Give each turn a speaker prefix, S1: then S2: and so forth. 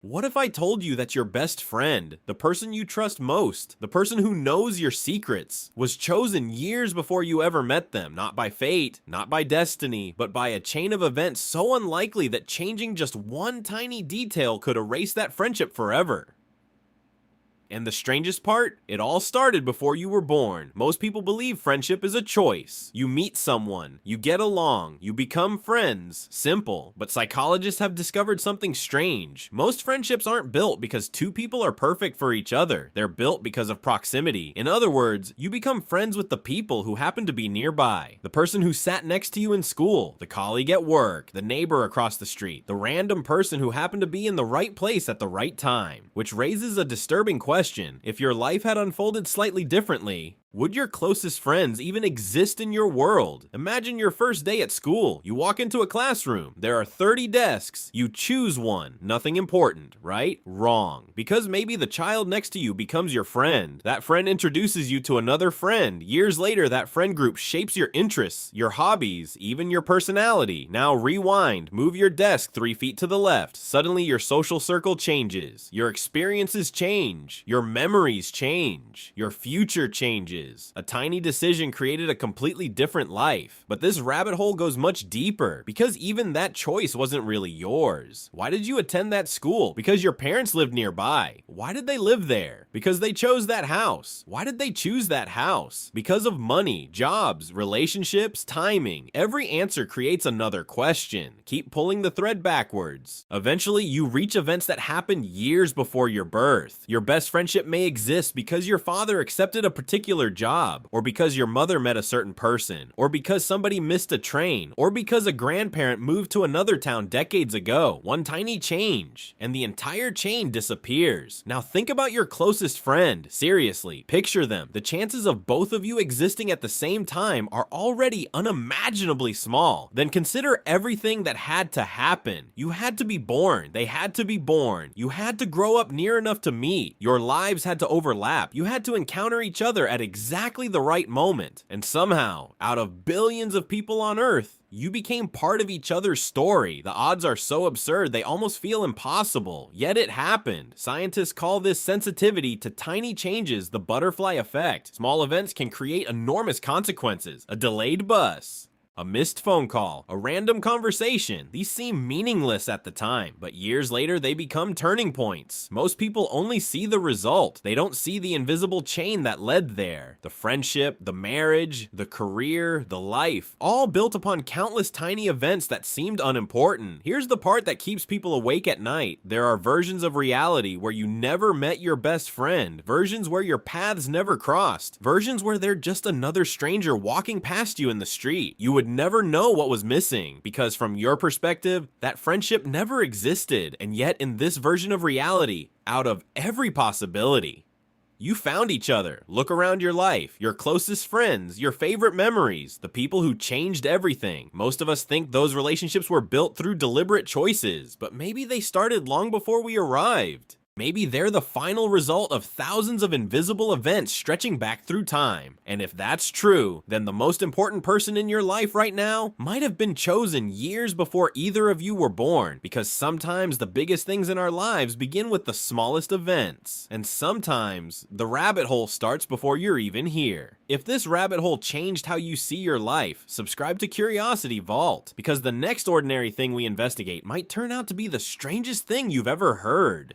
S1: What if I told you that your best friend, the person you trust most, the person who knows your secrets, was chosen years before you ever met them, not by fate, not by destiny, but by a chain of events so unlikely that changing just one tiny detail could erase that friendship forever? And the strangest part? It all started before you were born. Most people believe friendship is a choice. You meet someone, you get along, you become friends. Simple. But psychologists have discovered something strange. Most friendships aren't built because two people are perfect for each other. They're built because of proximity. In other words, you become friends with the people who happen to be nearby. The person who sat next to you in school, the colleague at work, the neighbor across the street, the random person who happened to be in the right place at the right time. Which raises a disturbing question. If your life had unfolded slightly differently, would your closest friends even exist in your world? Imagine your first day at school. You walk into a classroom. There are 30 desks. You choose one. Nothing important, right? Wrong. Because maybe the child next to you becomes your friend. That friend introduces you to another friend. Years later, that friend group shapes your interests, your hobbies, even your personality. Now rewind. Move your desk 3 feet to the left. Suddenly your social circle changes. Your experiences change. Your memories change. Your future changes. A tiny decision created a completely different life. But this rabbit hole goes much deeper, because even that choice wasn't really yours. Why did you attend that school? Because your parents lived nearby. Why did they live there? Because they chose that house. Why did they choose that house? Because of money, jobs, relationships, timing. Every answer creates another question. Keep pulling the thread backwards. Eventually, you reach events that happened years before your birth. Your best friendship may exist because your father accepted a particular job, or because your mother met a certain person, or because somebody missed a train, or because a grandparent moved to another town decades ago. One tiny change, and the entire chain disappears. Now think about your closest friend. Seriously, picture them. The chances of both of you existing at the same time are already unimaginably small. Then consider everything that had to happen. You had to be born. They had to be born. You had to grow up near enough to meet. Your lives had to overlap. You had to encounter each other at exactly the right moment. And somehow, out of billions of people on Earth, you became part of each other's story. The odds are so absurd, they almost feel impossible. Yet it happened. Scientists call this sensitivity to tiny changes the butterfly effect. Small events can create enormous consequences. A delayed bus, a missed phone call, a random conversation. These seem meaningless at the time, but years later they become turning points. Most people only see the result. They don't see the invisible chain that led there. The friendship, the marriage, the career, the life, all built upon countless tiny events that seemed unimportant. Here's the part that keeps people awake at night. There are versions of reality where you never met your best friend, versions where your paths never crossed, versions where they're just another stranger walking past you in the street. You would never know what was missing, because from your perspective, that friendship never existed. And yet in this version of reality, out of every possibility, you found each other. Look around your life, your closest friends, your favorite memories, the people who changed everything. Most of us think those relationships were built through deliberate choices, but maybe they started long before we arrived. Maybe they're the final result of thousands of invisible events stretching back through time. And if that's true, then the most important person in your life right now might have been chosen years before either of you were born, because sometimes the biggest things in our lives begin with the smallest events. And sometimes the rabbit hole starts before you're even here. If this rabbit hole changed how you see your life, subscribe to Curiosity Vault, because the next ordinary thing we investigate might turn out to be the strangest thing you've ever heard.